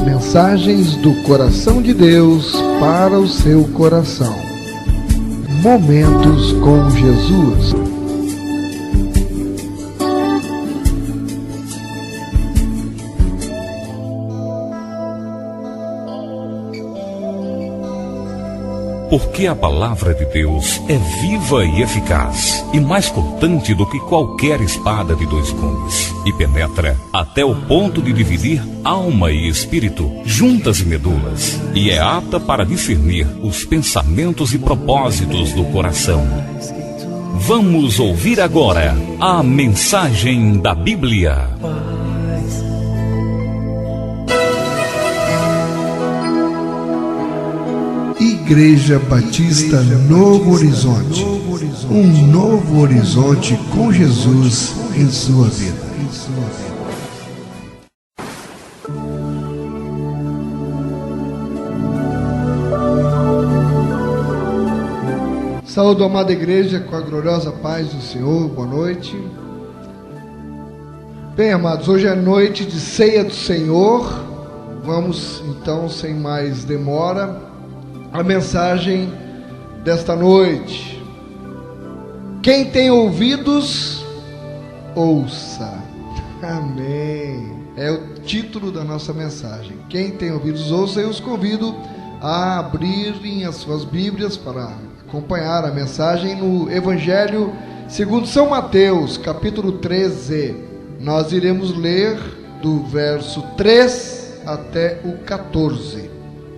Mensagens do coração de Deus para o seu coração. Momentos com Jesus. Porque a palavra de Deus é viva e eficaz, e mais cortante do que qualquer espada de dois gumes, e penetra até o ponto de dividir alma e espírito, juntas e medulas, e é apta para discernir os pensamentos e propósitos do coração. Vamos ouvir agora a mensagem da Bíblia. Igreja Batista Novo Horizonte. Um novo horizonte com Jesus em sua vida. Saúdo a amada igreja com a gloriosa paz do Senhor. Boa noite. Bem, amados, hoje é noite de ceia do Senhor. Vamos então, sem mais demora, a mensagem desta noite. Quem tem ouvidos, ouça. Amém. É o título da nossa mensagem. Quem tem ouvidos, ouça. Eu os convido a abrirem as suas Bíblias para acompanhar a mensagem no Evangelho segundo São Mateus, capítulo 13. Nós iremos ler do verso 3 até o 14.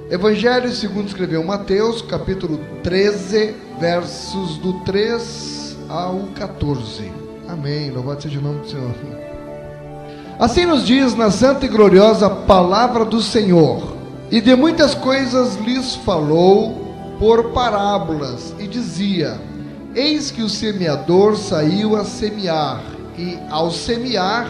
Evangelho segundo escreveu Mateus, capítulo 13, versos do 3 ao 14. Amém, louvado seja o nome do Senhor. Assim nos diz na santa e gloriosa palavra do Senhor: e de muitas coisas lhes falou por parábolas, e dizia: eis que o semeador saiu a semear, e ao semear,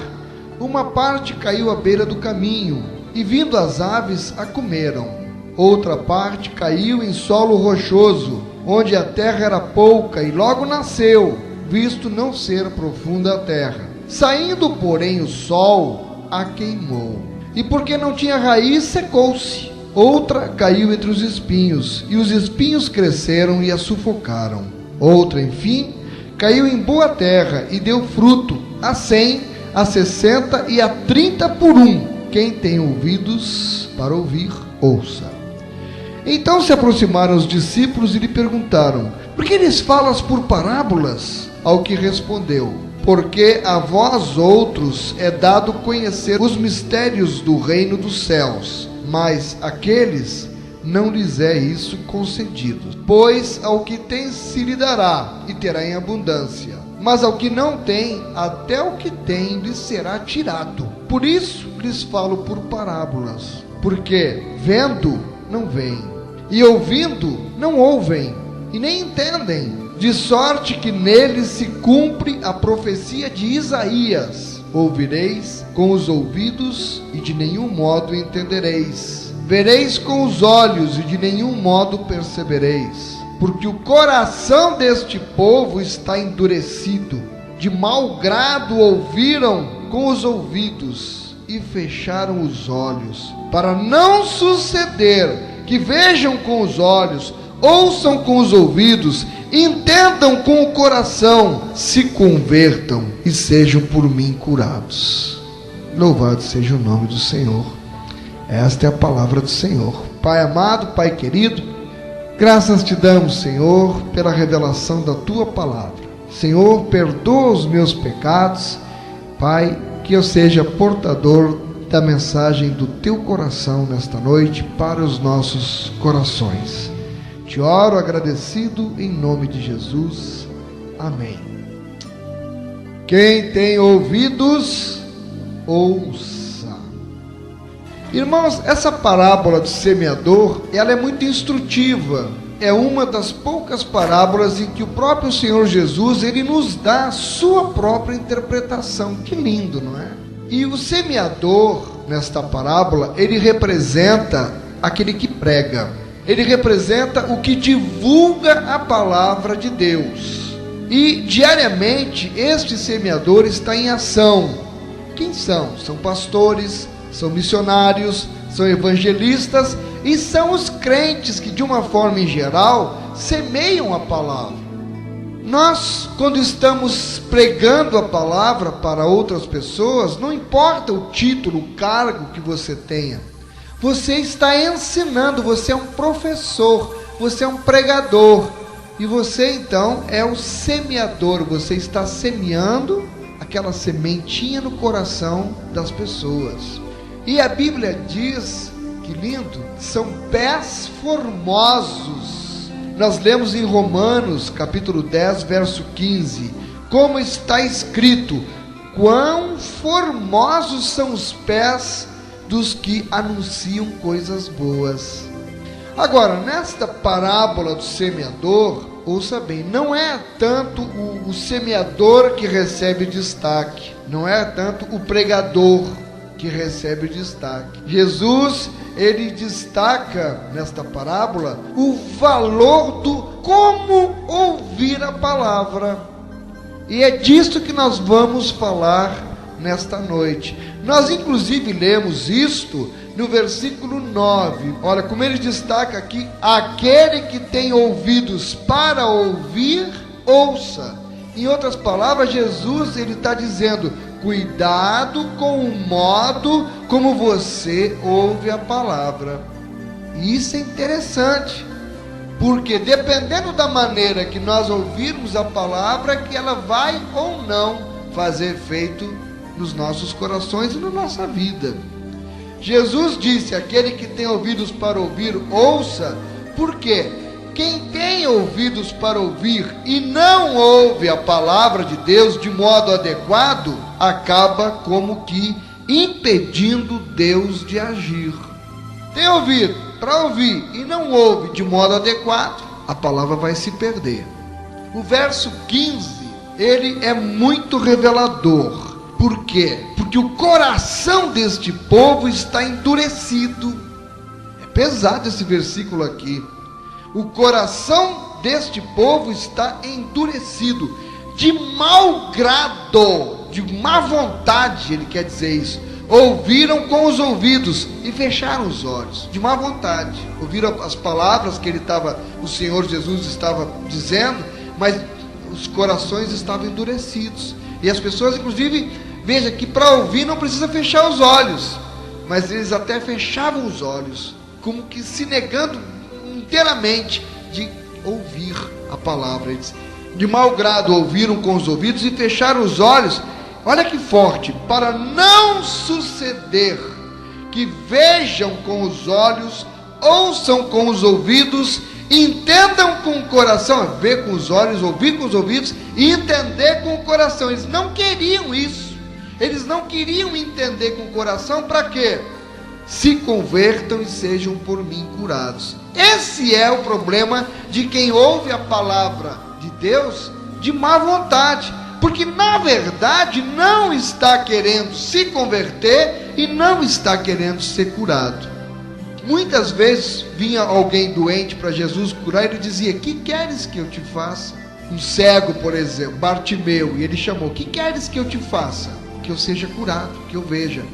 uma parte caiu à beira do caminho, e vindo as aves a comeram. Outra parte caiu em solo rochoso, onde a terra era pouca, e logo nasceu, visto não ser profunda a terra. Saindo, porém, o sol a queimou, e porque não tinha raiz, secou-se. Outra caiu entre os espinhos, e os espinhos cresceram e a sufocaram. Outra, enfim, caiu em boa terra, e deu fruto, a 100, a 60 e a 30 por um. Quem tem ouvidos para ouvir, ouça. Então se aproximaram os discípulos e lhe perguntaram: por que lhes falas por parábolas? Ao que respondeu: porque a vós outros é dado conhecer os mistérios do reino dos céus, mas àqueles não lhes é isso concedido. Pois ao que tem se lhe dará, e terá em abundância, mas ao que não tem, até o que tem lhe será tirado. Por isso lhes falo por parábolas, porque vendo não veem, e ouvindo não ouvem, e nem entendem, de sorte que neles se cumpre a profecia de Isaías: ouvireis com os ouvidos e de nenhum modo entendereis, vereis com os olhos e de nenhum modo percebereis, porque o coração deste povo está endurecido, de mau grado ouviram com os ouvidos e fecharam os olhos, para não suceder que vejam com os olhos, ouçam com os ouvidos, entendam com o coração, se convertam e sejam por mim curados. Louvado seja o nome do Senhor. Esta é a palavra do Senhor. Pai amado, Pai querido, graças te damos, Senhor, pela revelação da tua palavra. Senhor, perdoa os meus pecados. Pai, que eu seja portador da mensagem do teu coração nesta noite para os nossos corações. Te oro agradecido em nome de Jesus. Amém. Quem tem ouvidos, ouça. Irmãos, essa parábola do semeador, ela é muito instrutiva. É uma das poucas parábolas em que o próprio Senhor Jesus, ele nos dá a sua própria interpretação. Que lindo, não é? E o semeador, nesta parábola, ele representa aquele que prega. Ele representa o que divulga a palavra de Deus. E diariamente este semeador está em ação. Quem são? São pastores, são missionários, são evangelistas e são os crentes que, de uma forma em geral, semeiam a palavra. Nós, quando estamos pregando a palavra para outras pessoas, não importa o título, o cargo que você tenha, você está ensinando, você é um professor, você é um pregador, e você então é o semeador, você está semeando aquela sementinha no coração das pessoas. E a Bíblia diz, que lindo, são pés formosos. Nós lemos em Romanos, capítulo 10, verso 15, como está escrito: quão formosos são os pés dos que anunciam coisas boas. Agora, nesta parábola do semeador, ouça bem, não é tanto o semeador que recebe destaque, não é tanto o pregador que recebe destaque. Jesus, ele destaca nesta parábola o valor do como ouvir a palavra. E é disso que nós vamos falar nesta noite. Nós inclusive lemos isto no versículo 9. Olha como ele destaca aqui: aquele que tem ouvidos para ouvir, ouça. Em outras palavras, Jesus, ele está dizendo: cuidado com o modo como você ouve a palavra. E isso é interessante, porque dependendo da maneira que nós ouvirmos a palavra, que ela vai ou não fazer efeito nos nossos corações e na nossa vida. Jesus disse: aquele que tem ouvidos para ouvir, ouça. Por quê? Quem tem ouvidos para ouvir e não ouve a palavra de Deus de modo adequado, acaba como que impedindo Deus de agir. Tem ouvido para ouvir e não ouve de modo adequado, a palavra vai se perder. O verso 15, ele é muito revelador. Por quê? Porque o coração deste povo está endurecido. É pesado esse versículo aqui. O coração deste povo está endurecido, de mau grado, de má vontade, ele quer dizer isso. Ouviram com os ouvidos e fecharam os olhos, de má vontade. Ouviram as palavras que o Senhor Jesus estava dizendo, mas os corações estavam endurecidos. E as pessoas, inclusive, veja que para ouvir não precisa fechar os olhos, mas eles até fechavam os olhos, como que se negando inteiramente de ouvir a palavra. Eles, de mau grado, ouviram com os ouvidos e fecharam os olhos. Olha que forte: para não suceder que vejam com os olhos, ouçam com os ouvidos, entendam com o coração. Ver com os olhos, ouvir com os ouvidos e entender com o coração. Eles não queriam isso. Eles não queriam entender com o coração. Para quê? Se convertam e sejam por mim curados. Esse é o problema de quem ouve a palavra de Deus de má vontade, porque na verdade não está querendo se converter e não está querendo ser curado. Muitas vezes vinha alguém doente para Jesus curar e ele dizia: que queres que eu te faça? Um cego, por exemplo, Bartimeu, e ele chamou: que queres que eu te faça? Que eu seja curado, que eu veja.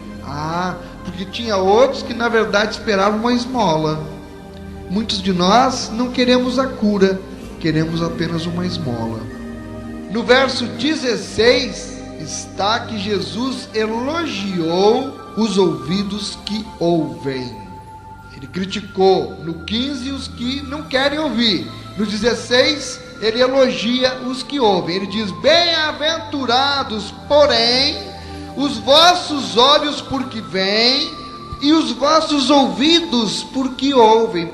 Porque tinha outros que na verdade esperavam uma esmola. Muitos de nós não queremos a cura, queremos apenas uma esmola. No verso 16 está que Jesus elogiou os ouvidos que ouvem. Ele criticou no 15 os que não querem ouvir. No 16 ele elogia os que ouvem. Ele diz: bem-aventurados, porém, os vossos olhos porque veem e os vossos ouvidos porque ouvem.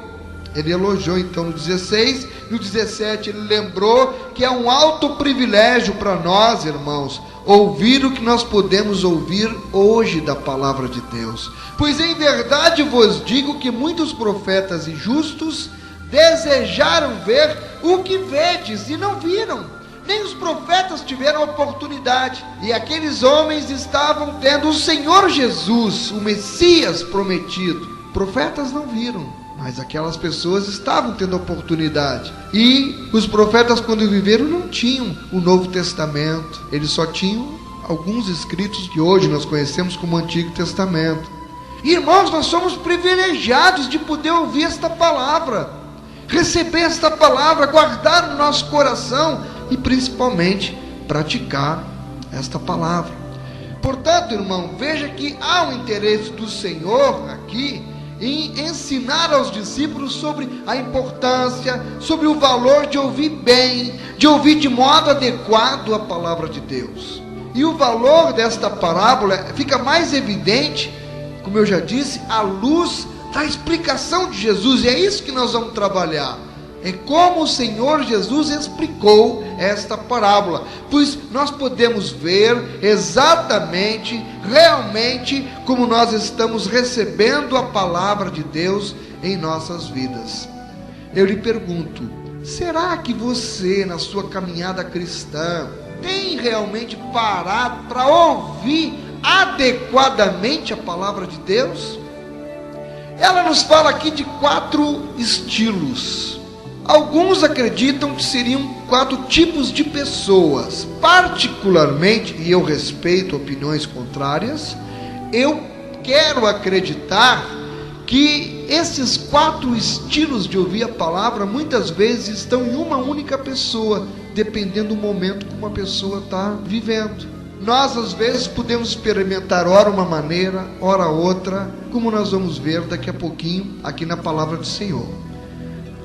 Ele elogiou então no 16, no 17 ele lembrou que é um alto privilégio para nós, irmãos, ouvir o que nós podemos ouvir hoje da palavra de Deus. Pois em verdade vos digo que muitos profetas e justos desejaram ver o que vedes e não viram. Nem os profetas tiveram oportunidade. E aqueles homens estavam tendo o Senhor Jesus, o Messias prometido. Profetas não viram, mas aquelas pessoas estavam tendo oportunidade. E os profetas, quando viveram, não tinham o Novo Testamento. Eles só tinham alguns escritos que hoje nós conhecemos como Antigo Testamento. Irmãos, nós somos privilegiados de poder ouvir esta palavra, receber esta palavra, guardar no nosso coração e principalmente praticar esta palavra. Portanto, irmão, veja que há um interesse do Senhor aqui em ensinar aos discípulos sobre a importância, sobre o valor de ouvir bem, de ouvir de modo adequado a palavra de Deus. E o valor desta parábola fica mais evidente, como eu já disse, à luz da explicação de Jesus, e é isso que nós vamos trabalhar. É como o Senhor Jesus explicou esta parábola, pois nós podemos ver exatamente, realmente, como nós estamos recebendo a palavra de Deus em nossas vidas. Eu lhe pergunto, será que você, na sua caminhada cristã, tem realmente parado para ouvir adequadamente a palavra de Deus? Ela nos fala aqui de 4 estilos. Alguns acreditam que seriam 4 tipos de pessoas. Particularmente, e eu respeito opiniões contrárias, eu quero acreditar que esses 4 estilos de ouvir a palavra muitas vezes estão em uma única pessoa, dependendo do momento que uma pessoa está vivendo. Nós às vezes podemos experimentar ora uma maneira, ora outra, como nós vamos ver daqui a pouquinho aqui na palavra do Senhor.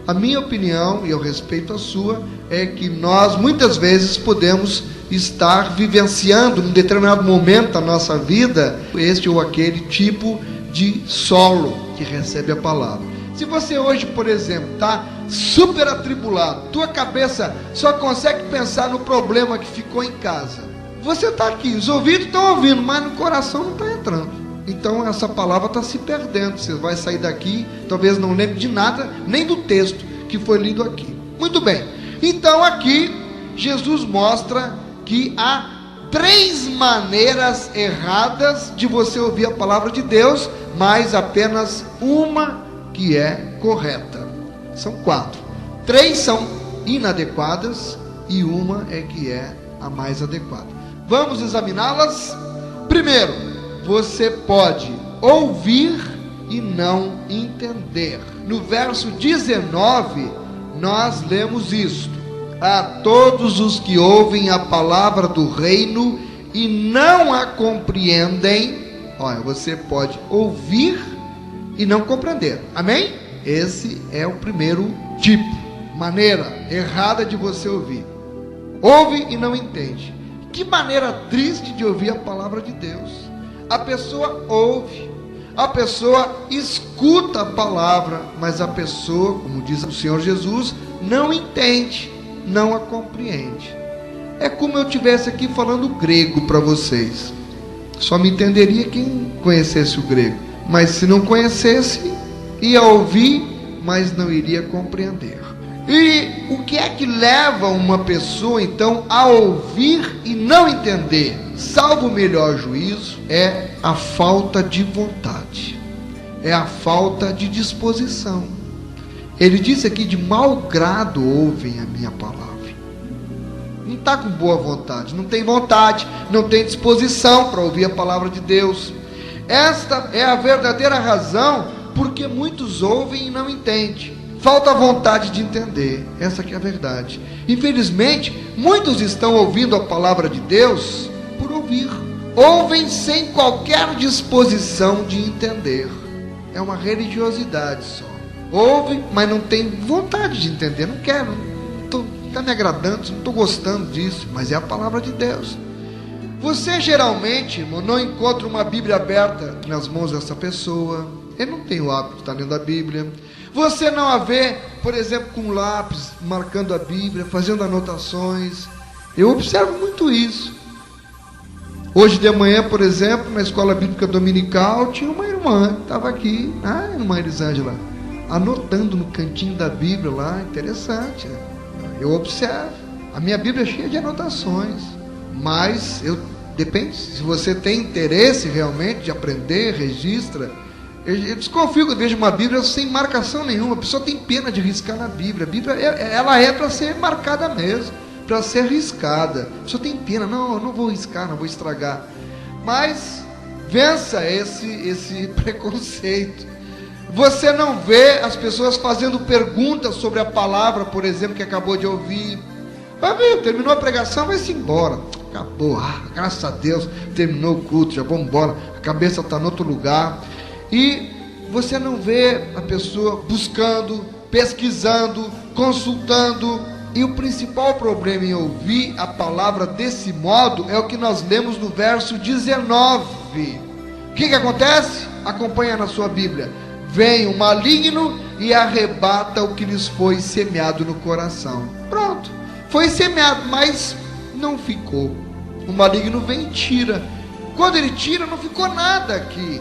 A minha opinião, e eu respeito a sua, é que nós muitas vezes podemos estar vivenciando num determinado momento da nossa vida este ou aquele tipo de solo que recebe a palavra. Se você hoje, por exemplo, está super atribulado, tua cabeça só consegue pensar no problema que ficou em casa, você está aqui, os ouvidos estão ouvindo, mas no coração não está entrando. Então essa palavra está se perdendo. Você vai sair daqui, talvez não lembre de nada, nem do texto que foi lido aqui. Muito bem, então aqui Jesus mostra que há 3 maneiras erradas de você ouvir a palavra de Deus, mas apenas uma que é correta. São 4. 3 são inadequadas e uma é que é a mais adequada. Vamos examiná-las? Primeiro, você pode ouvir e não entender. No verso 19, nós lemos isto: a todos os que ouvem a palavra do reino e não a compreendem. Olha, você pode ouvir e não compreender. Amém? Esse é o primeiro tipo, maneira errada de você ouvir. Ouve e não entende. Que maneira triste de ouvir a palavra de Deus. A pessoa ouve, a pessoa escuta a palavra, mas a pessoa, como diz o Senhor Jesus, não entende, não a compreende. É como eu estivesse aqui falando grego para vocês. Só me entenderia quem conhecesse o grego. Mas se não conhecesse, ia ouvir, mas não iria compreender. E o que é que leva uma pessoa então a ouvir e não entender? Salvo o melhor juízo, é a falta de vontade, é a falta de disposição. Ele diz aqui: de mau grado ouvem a minha palavra. Não está com boa vontade, não tem vontade, não tem disposição para ouvir a palavra de Deus. Esta é a verdadeira razão porque muitos ouvem e não entendem. Falta vontade de entender, essa que é a verdade. Infelizmente, muitos estão ouvindo a palavra de Deus por ouvir. Ouvem sem qualquer disposição de entender. É uma religiosidade só. Ouve, mas não tem vontade de entender. Não quero, não está me agradando, não estou gostando disso. Mas é a palavra de Deus. Você geralmente, irmão, não encontra uma Bíblia aberta nas mãos dessa pessoa. Ele não tem o hábito de estar lendo a Bíblia. Você não a vê, por exemplo, com lápis, marcando a Bíblia, fazendo anotações. Eu observo muito isso. Hoje de manhã, por exemplo, na escola bíblica dominical, tinha uma irmã que estava aqui, a irmã Elisângela, anotando no cantinho da Bíblia lá. Interessante. Eu observo. A minha Bíblia é cheia de anotações. Mas, depende, se você tem interesse realmente de aprender, registra. Eu desconfio que eu vejo uma Bíblia sem marcação nenhuma. A pessoa tem pena de riscar na Bíblia. A Bíblia ela é para ser marcada mesmo, para ser riscada. A pessoa tem pena, não, eu não vou riscar, não vou estragar. Mas vença esse preconceito. Você não vê as pessoas fazendo perguntas sobre a palavra, por exemplo, que acabou de ouvir. Vai ver, terminou a pregação, vai-se embora. Acabou, graças a Deus, terminou o culto, já vamos embora. A cabeça está em outro lugar. E você não vê a pessoa buscando, pesquisando, consultando. E o principal problema em ouvir a palavra desse modo é o que nós lemos no verso 19. O que acontece? Acompanha na sua Bíblia. Vem o maligno e arrebata o que lhes foi semeado no coração. Pronto, foi semeado, mas não ficou. O maligno vem e tira. Quando ele tira, não ficou nada aqui.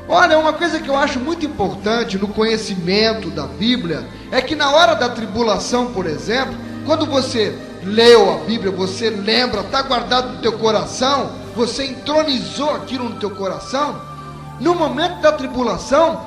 Olha, uma coisa que eu acho muito importante no conhecimento da Bíblia é que na hora da tribulação, por exemplo, quando você leu a Bíblia, você lembra, está guardado no teu coração, você entronizou aquilo no teu coração. No momento da tribulação,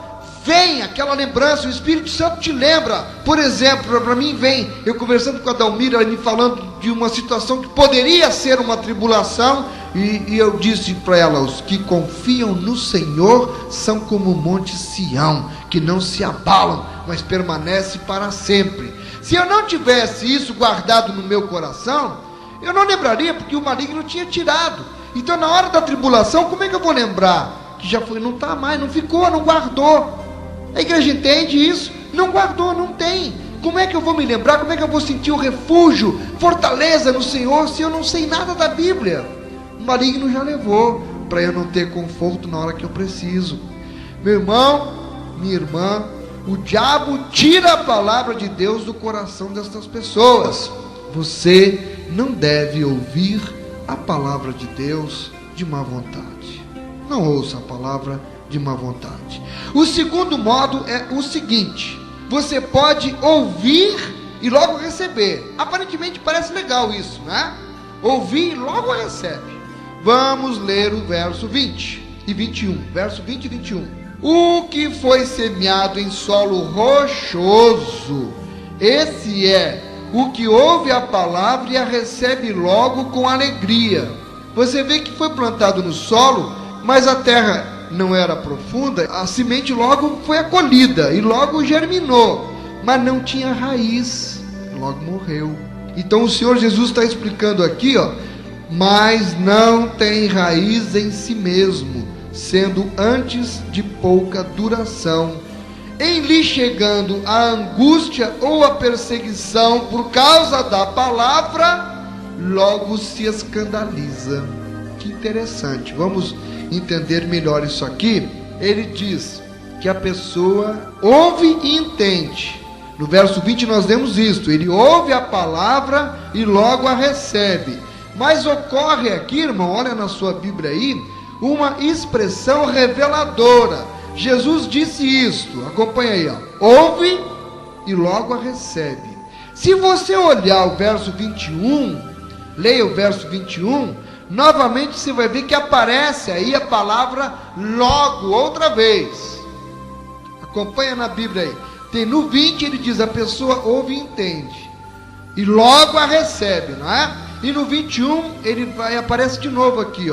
vem aquela lembrança, o Espírito Santo te lembra. Por exemplo, para mim vem, eu conversando com a Dalmira, me falando de uma situação que poderia ser uma tribulação, e eu disse para ela: os que confiam no Senhor são como o monte Sião, que não se abalam, mas permanece para sempre. Se eu não tivesse isso guardado no meu coração, eu não lembraria, porque o maligno tinha tirado. Então na hora da tribulação, como é que eu vou lembrar? Que já foi, não está mais, não ficou, não guardou. A igreja entende isso? Não guardou, não tem. Como é que eu vou me lembrar? Como é que eu vou sentir o refúgio, fortaleza no Senhor, se eu não sei nada da Bíblia? O maligno já levou, para eu não ter conforto na hora que eu preciso. Meu irmão, minha irmã, o diabo tira a palavra de Deus do coração destas pessoas. Você não deve ouvir a palavra de Deus de má vontade. Não ouça a palavra de má vontade. O segundo modo é o seguinte: você pode ouvir e logo receber. Aparentemente parece legal isso, né? Ouvir e logo recebe. Vamos ler o verso 20 e 21. Verso 20 e 21. O que foi semeado em solo rochoso, esse é o que ouve a palavra e a recebe logo com alegria. Você vê que foi plantado no solo, mas a terra não era profunda, a semente logo foi acolhida e logo germinou, mas não tinha raiz, logo morreu. Então o Senhor Jesus está explicando aqui, mas não tem raiz em si mesmo, sendo antes de pouca duração. Em lhe chegando a angústia ou a perseguição por causa da palavra, logo se escandaliza. Que interessante, vamos entender melhor isso aqui. Ele diz que a pessoa ouve e entende. No verso 20 nós lemos isto: ele ouve a palavra e logo a recebe. Mas ocorre aqui, irmão, olha na sua Bíblia aí, uma expressão reveladora. Jesus disse isto, acompanha aí, ouve e logo a recebe. Se você olhar o verso 21, leia o verso 21, novamente você vai ver que aparece aí a palavra logo, outra vez. Acompanha na Bíblia aí. Tem no 20 ele diz, a pessoa ouve e entende, e logo a recebe, não é? E no 21 aparece de novo aqui,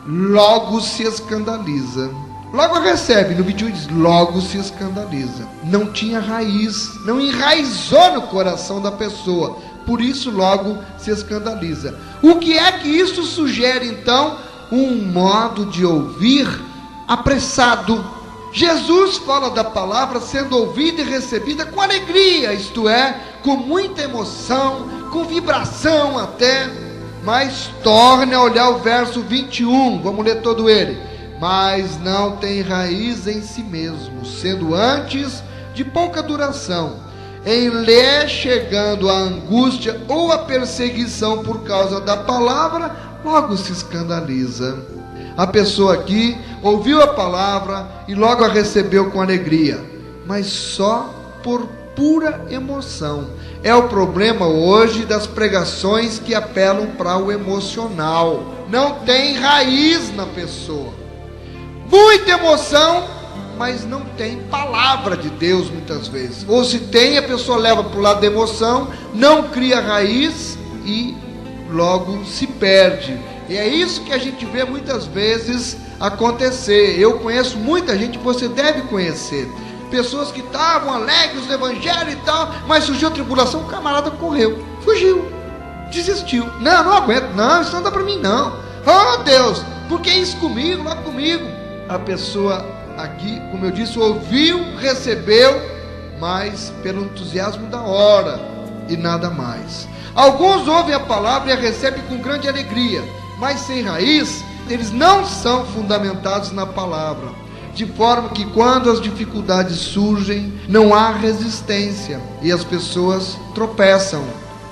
logo se escandaliza. Logo a recebe, no 21 diz, logo se escandaliza. Não tinha raiz, não enraizou no coração da pessoa, por isso logo se escandaliza. O que é que isso sugere então? Um modo de ouvir apressado. Jesus fala da palavra sendo ouvida e recebida com alegria, isto é, com muita emoção, com vibração até. Mas torne a olhar o verso 21, vamos ler todo ele. Mas não tem raiz em si mesmo, sendo antes de pouca duração. Em lhe chegando a angústia ou a perseguição por causa da palavra, logo se escandaliza. A pessoa aqui ouviu a palavra e logo a recebeu com alegria, mas só por pura emoção. É o problema hoje das pregações que apelam para o emocional. Não tem raiz na pessoa. Muita emoção, mas não tem palavra de Deus muitas vezes. Ou se tem, a pessoa leva para o lado da emoção, não cria raiz e logo se perde. E é isso que a gente vê muitas vezes acontecer. Eu conheço muita gente, você deve conhecer, pessoas que estavam alegres no evangelho e tal, mas surgiu a tribulação, o camarada correu, fugiu, desistiu. Não aguento, não, isso não dá para mim não. Oh Deus, por que isso comigo, lá comigo? A pessoa aqui, como eu disse, ouviu, recebeu, mas pelo entusiasmo da hora e nada mais. Alguns ouvem a palavra e a recebem com grande alegria, mas sem raiz, eles não são fundamentados na palavra, de forma que quando as dificuldades surgem, não há resistência e as pessoas tropeçam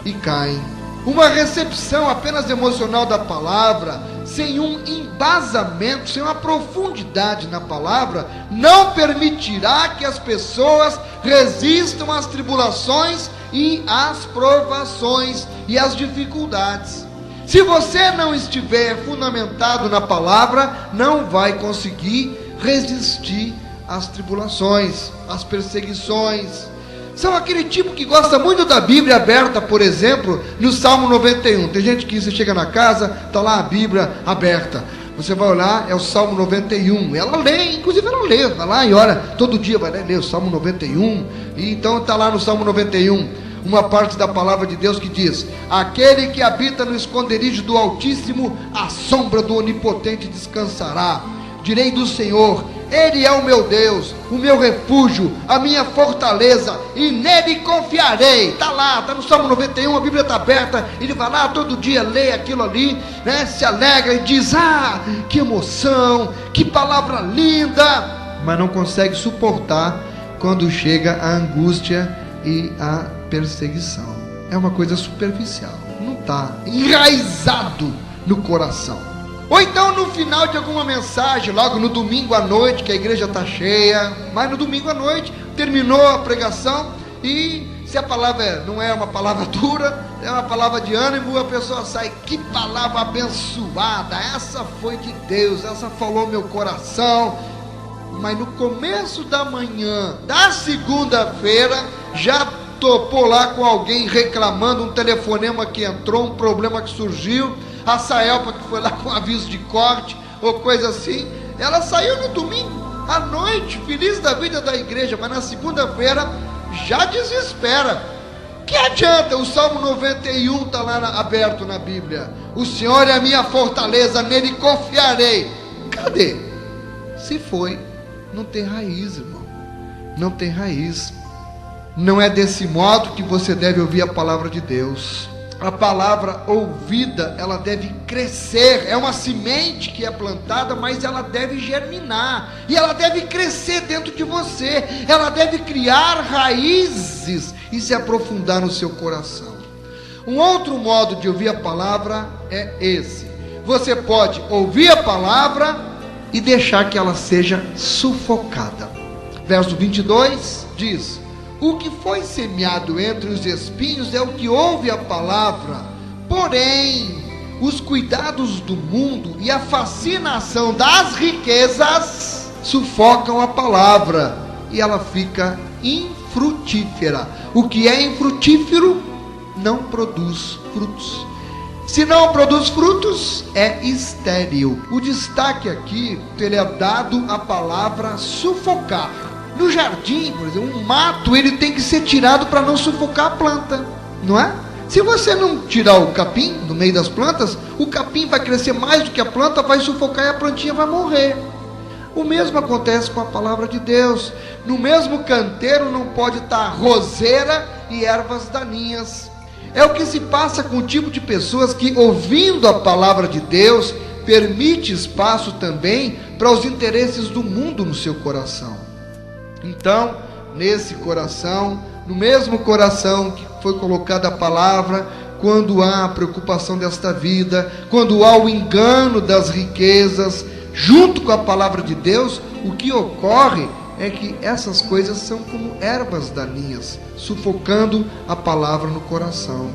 e caem. Uma recepção apenas emocional da palavra, sem um embasamento, sem uma profundidade na palavra, não permitirá que as pessoas resistam às tribulações e às provações e às dificuldades. Se você não estiver fundamentado na palavra, não vai conseguir resistir às tribulações, às perseguições. São aquele tipo que gosta muito da Bíblia aberta, por exemplo, no Salmo 91. Tem gente que você chega na casa, está lá a Bíblia aberta. Você vai olhar, é o Salmo 91. Ela lê, inclusive ela lê, vai lá e ora, todo dia vai ler o Salmo 91. E então está lá no Salmo 91, uma parte da palavra de Deus que diz: aquele que habita no esconderijo do Altíssimo, à sombra do Onipotente descansará. Direi do Senhor, Ele é o meu Deus, o meu refúgio, a minha fortaleza, e nele confiarei. Está lá, está no Salmo 91, a Bíblia está aberta. Ele vai lá todo dia, lê aquilo ali, né, se alegra e diz: ah, que emoção, que palavra linda. Mas não consegue suportar quando chega a angústia e a perseguição. É uma coisa superficial, não está enraizado no coração. Ou então no final de alguma mensagem, logo no domingo à noite, que a igreja está cheia, mas no domingo à noite, terminou a pregação, e se a palavra não é uma palavra dura, é uma palavra de ânimo, a pessoa sai: que palavra abençoada, essa foi de Deus, essa falou meu coração. Mas no começo da manhã da segunda-feira, já topou lá com alguém reclamando, um telefonema que entrou, um problema que surgiu, a Saelpa que foi lá com aviso de corte, ou coisa assim. Ela saiu no domingo à noite, feliz da vida da igreja, mas na segunda-feira já desespera. Que adianta? O Salmo 91 está lá aberto na Bíblia: o Senhor é a minha fortaleza, nele confiarei. Cadê? Se foi, não tem raiz, irmão, não tem raiz. Não é desse modo que você deve ouvir a palavra de Deus. A palavra ouvida, ela deve crescer. É uma semente que é plantada, mas ela deve germinar, e ela deve crescer dentro de você. Ela deve criar raízes e se aprofundar no seu coração. Um outro modo de ouvir a palavra é esse: você pode ouvir a palavra e deixar que ela seja sufocada. Verso 22 diz: o que foi semeado entre os espinhos é o que ouve a palavra, porém os cuidados do mundo e a fascinação das riquezas sufocam a palavra, e ela fica infrutífera. O que é infrutífero não produz frutos. Se não produz frutos, é estéril. O destaque aqui, ele é dado à palavra sufocar. No jardim, por exemplo, um mato, ele tem que ser tirado para não sufocar a planta, não é? Se você não tirar o capim do meio das plantas, o capim vai crescer mais do que a planta, vai sufocar e a plantinha vai morrer. O mesmo acontece com a palavra de Deus. No mesmo canteiro não pode estar roseira e ervas daninhas. É o que se passa com o tipo de pessoas que, ouvindo a palavra de Deus, permite espaço também para os interesses do mundo no seu coração. Então, nesse coração, no mesmo coração que foi colocada a palavra, quando há a preocupação desta vida, quando há o engano das riquezas, junto com a palavra de Deus, o que ocorre é que essas coisas são como ervas daninhas, sufocando a palavra no coração.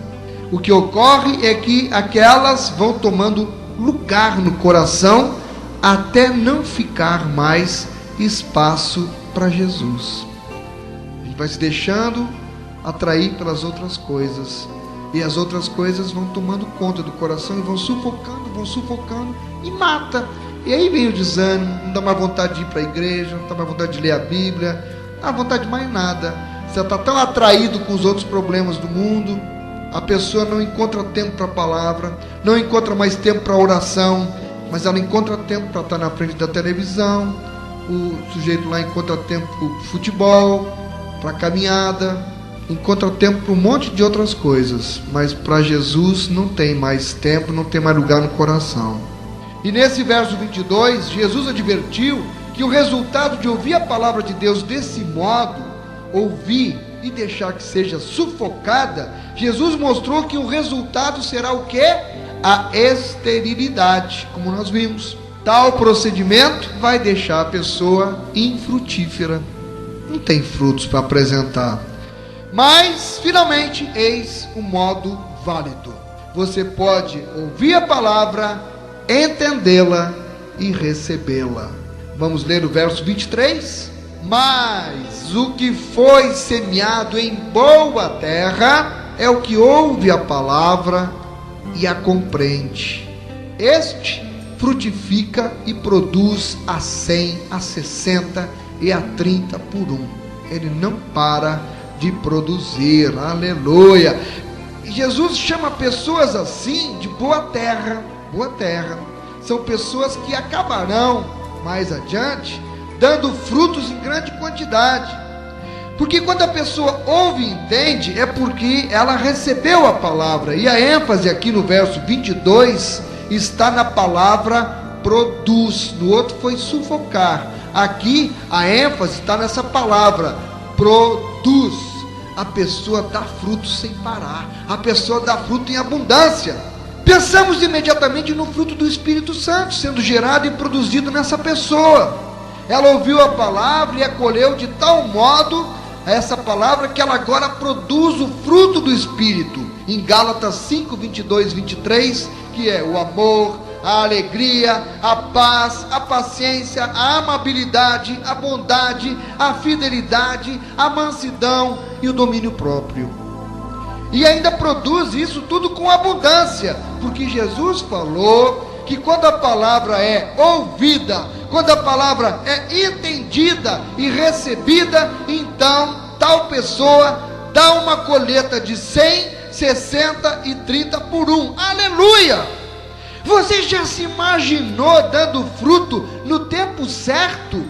O que ocorre é que aquelas vão tomando lugar no coração, até não ficar mais espaço para Jesus. A gente vai se deixando atrair pelas outras coisas, e as outras coisas vão tomando conta do coração e vão sufocando e mata. E aí vem o desânimo, não dá mais vontade de ir para a igreja, não dá mais vontade de ler a Bíblia, não dá vontade de mais nada. Você está tão atraído com os outros problemas do mundo, a pessoa não encontra tempo para a palavra, não encontra mais tempo para a oração, mas ela encontra tempo para estar na frente da televisão, o sujeito lá encontra tempo para o futebol, para a caminhada, encontra tempo para um monte de outras coisas, mas para Jesus não tem mais tempo, não tem mais lugar no coração. E nesse verso 22, Jesus advertiu que o resultado de ouvir a palavra de Deus desse modo, ouvir e deixar que seja sufocada, Jesus mostrou que o resultado será o quê? A esterilidade, como nós vimos. Tal procedimento vai deixar a pessoa infrutífera, não tem frutos para apresentar. Mas, finalmente, eis o modo válido. Você pode ouvir a palavra, entendê-la e recebê-la. Vamos ler o verso 23. Mas o que foi semeado em boa terra é o que ouve a palavra e a compreende. Este frutifica e produz a 100, a 60 e a 30 por um. Ele não para de produzir. Aleluia! Jesus chama pessoas assim de boa terra. Boa terra. São pessoas que acabarão mais adiante dando frutos em grande quantidade. Porque quando a pessoa ouve e entende, é porque ela recebeu a palavra. E a ênfase aqui no verso 22 está na palavra produz. No outro foi sufocar. Aqui a ênfase está nessa palavra produz. A pessoa dá fruto sem parar. A pessoa dá fruto em abundância. Pensamos imediatamente no fruto do Espírito Santo sendo gerado e produzido nessa pessoa. Ela ouviu a palavra e acolheu de tal modo essa palavra que ela agora produz o fruto do Espírito. Em Gálatas 5, 22, 23, que é o amor, a alegria, a paz, a paciência, a amabilidade, a bondade, a fidelidade, a mansidão e o domínio próprio. E ainda produz isso tudo com abundância, porque Jesus falou que quando a palavra é ouvida, quando a palavra é entendida e recebida, então tal pessoa dá uma colheita de 100, 60 e 30 por um. Aleluia! Você já se imaginou dando fruto no tempo certo,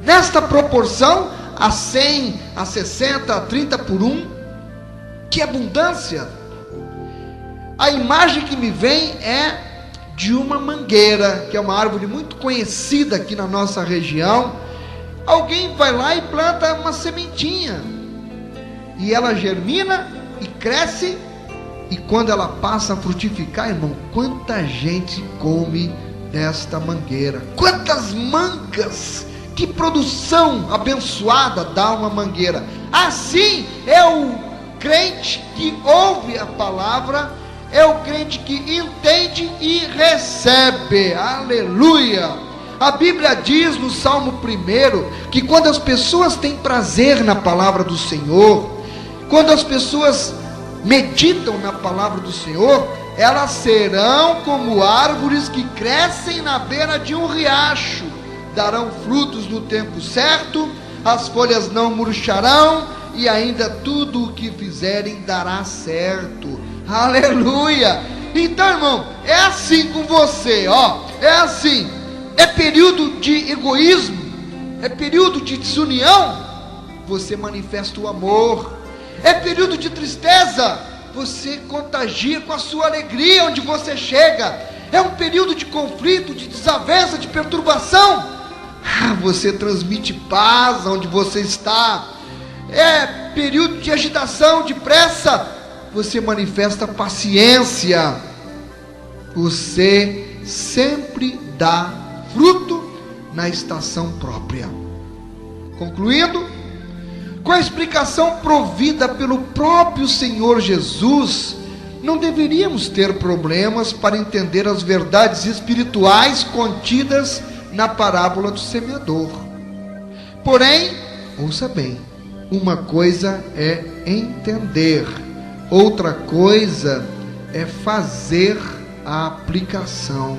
nesta proporção, a 100, a 60, a 30 por um? Que abundância! A imagem que me vem é de uma mangueira, que é uma árvore muito conhecida aqui na nossa região. Alguém vai lá e planta uma sementinha, e ela germina e cresce, e quando ela passa a frutificar, irmão, quanta gente come desta mangueira, quantas mangas, que produção abençoada dá uma mangueira. Assim é o crente que ouve a palavra, é o crente que entende e recebe. Aleluia! A Bíblia diz no Salmo 1 que quando as pessoas têm prazer na palavra do Senhor, quando as pessoas meditam na palavra do Senhor, elas serão como árvores que crescem na beira de um riacho, darão frutos no tempo certo, as folhas não murcharão, e ainda tudo o que fizerem dará certo. Aleluia! Então, irmão, é assim com você, ó, é assim. É período de egoísmo, é período de desunião, você manifesta o amor. É período de tristeza, você contagia com a sua alegria onde você chega. É um período de conflito, de desavença, de perturbação, você transmite paz onde você está. É período de agitação, de pressa, você manifesta paciência. Você sempre dá fruto na estação própria. Concluindo, com a explicação provida pelo próprio Senhor Jesus, não deveríamos ter problemas para entender as verdades espirituais contidas na parábola do semeador. Porém, ouça bem, uma coisa é entender, outra coisa é fazer a aplicação.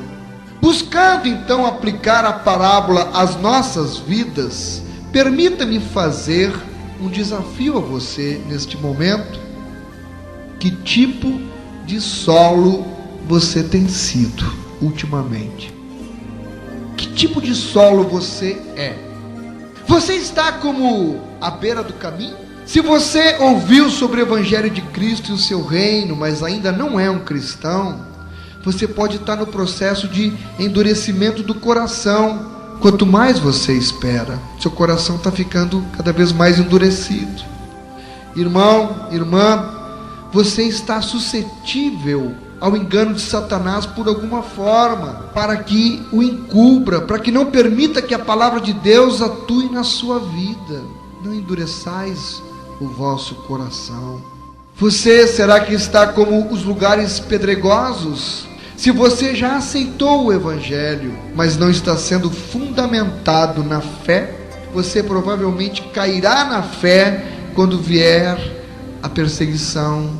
Buscando então aplicar a parábola às nossas vidas, permita-me fazer um desafio a você neste momento. Que tipo de solo você tem sido ultimamente? Que tipo de solo você é? Você está como à beira do caminho? Se você ouviu sobre o Evangelho de Cristo e o seu reino, mas ainda não é um cristão, você pode estar no processo de endurecimento do coração. Quanto mais você espera, seu coração está ficando cada vez mais endurecido. Irmão, irmã, você está suscetível ao engano de Satanás por alguma forma, para que o encubra, para que não permita que a palavra de Deus atue na sua vida. Não endureçais o vosso coração. Você, será que está como os lugares pedregosos? Se você já aceitou o Evangelho, mas não está sendo fundamentado na fé, você provavelmente cairá na fé quando vier a perseguição,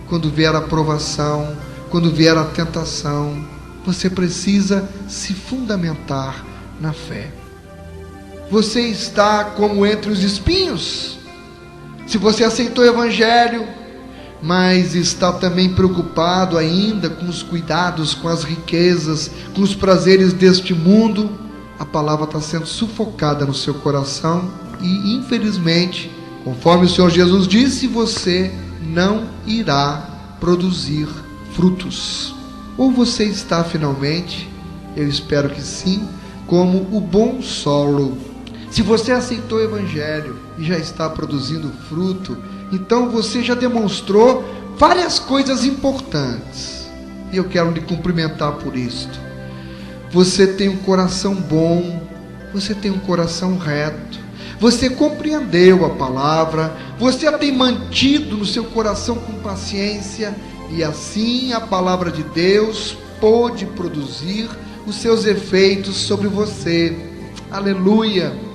quando vier a provação, quando vier a tentação. Você precisa se fundamentar na fé. Você está como entre os espinhos? Se você aceitou o Evangelho, mas está também preocupado ainda com os cuidados, com as riquezas, com os prazeres deste mundo, a palavra está sendo sufocada no seu coração e, infelizmente, conforme o Senhor Jesus disse, você não irá produzir frutos. Ou você está finalmente, eu espero que sim, como o bom solo. Se você aceitou o Evangelho e já está produzindo fruto, então você já demonstrou várias coisas importantes. E eu quero lhe cumprimentar por isto. Você tem um coração bom, você tem um coração reto, você compreendeu a palavra, você a tem mantido no seu coração com paciência, e assim a palavra de Deus pôde produzir os seus efeitos sobre você. Aleluia!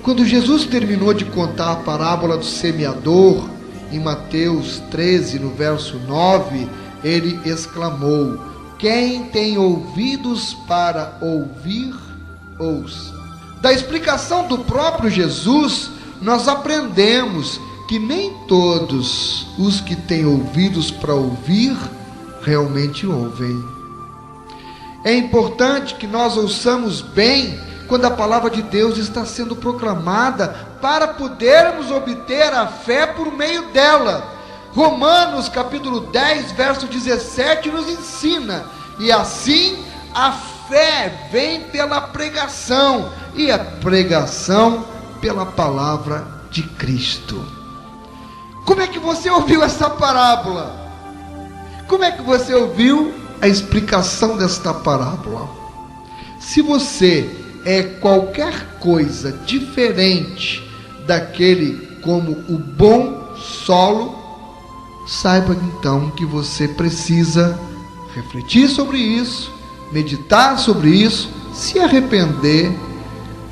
Quando Jesus terminou de contar a parábola do semeador, em Mateus 13, no verso 9, ele exclamou: quem tem ouvidos para ouvir, ouça. Da explicação do próprio Jesus, nós aprendemos que nem todos os que têm ouvidos para ouvir, realmente ouvem. É importante que nós ouçamos bem quando a palavra de Deus está sendo proclamada, para podermos obter a fé por meio dela. Romanos capítulo 10, verso 17 nos ensina: e assim a fé vem pela pregação, e a pregação pela palavra de Cristo. Como é que você ouviu essa parábola? Como é que você ouviu a explicação desta parábola? Se você é qualquer coisa diferente daquele como o bom solo, saiba então que você precisa refletir sobre isso, meditar sobre isso, se arrepender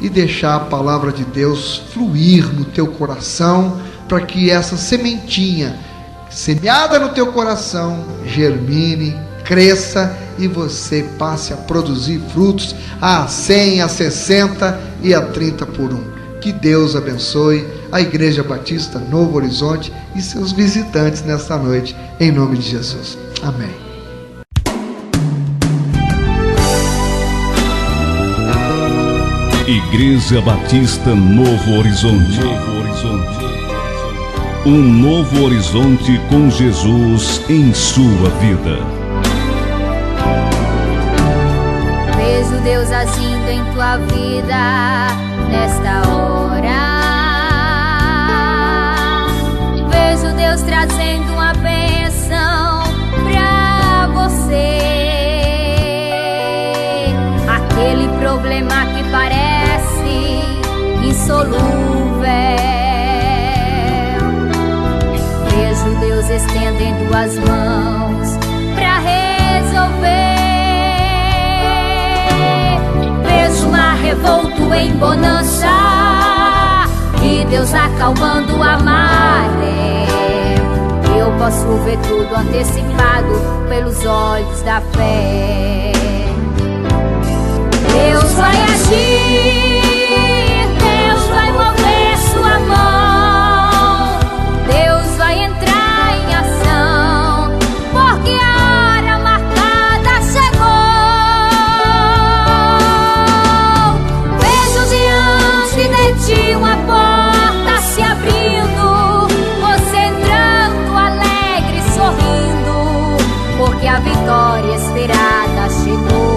e deixar a palavra de Deus fluir no teu coração, para que essa sementinha semeada no teu coração germine, cresça e você passe a produzir frutos a 100, a 60 e a 30 por um. Que Deus abençoe a Igreja Batista Novo Horizonte e seus visitantes nesta noite, em nome de Jesus. Amém. Igreja Batista Novo Horizonte. Um novo horizonte com Jesus em sua vida. Vejo Deus agindo em tua vida nesta hora. Vejo Deus trazendo uma bênção pra você. Aquele problema que parece insolúvel, vejo Deus estendendo as mãos pra resolver. Vejo mar revolto em bonança e Deus acalmando a maré. Eu posso ver tudo antecipado pelos olhos da fé. Deus vai agir, Deus vai mover sua mão, Deus vai entrar em ação, porque a hora marcada chegou. Vejo diante de ti uma porta se abrindo, você entrando alegre, sorrindo, porque a vitória esperada chegou.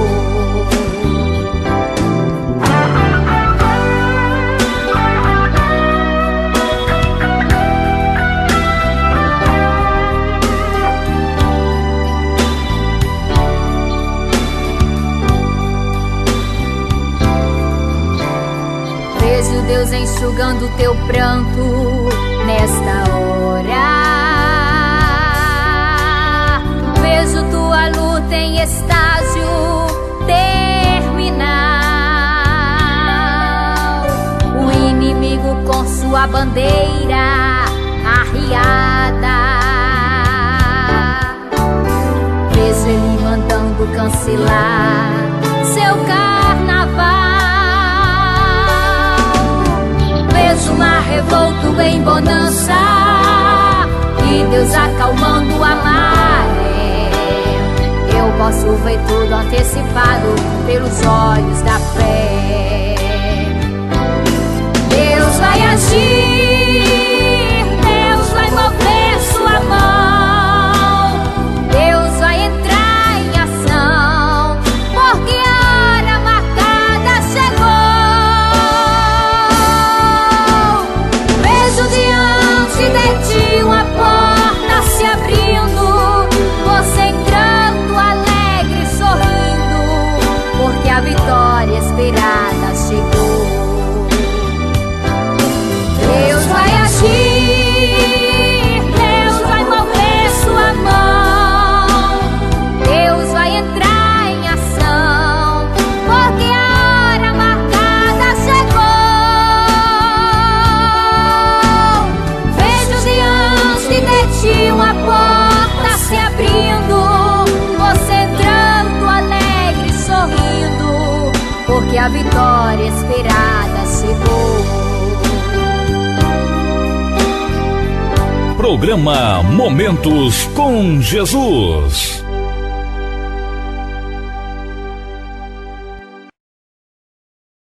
Vejo Deus enxugando teu pranto nesta hora. Vejo tua luta em estágio terminal. O inimigo com sua bandeira arriada. Vejo ele mandando cancelar seu carnaval. Vejo o mar revolto em bonança e Deus acalmando a maré. Eu posso ver tudo antecipado pelos olhos da fé. Deus vai agir, Deus vai mover sua mão, Deus vai entrar em ação, porque a hora marcada chegou. Vejo diante de ti uma porta se abrindo, você entrando alegre, sorrindo, porque a vitória esperada chegou. Deus vai agir, Deus vai mover sua mão, Deus vai entrar em ação, porque a hora marcada chegou. Vejo diante de ti uma porta se abrindo, você entrando alegre, sorrindo, porque a vitória esperada chegou. Programa Momentos com Jesus.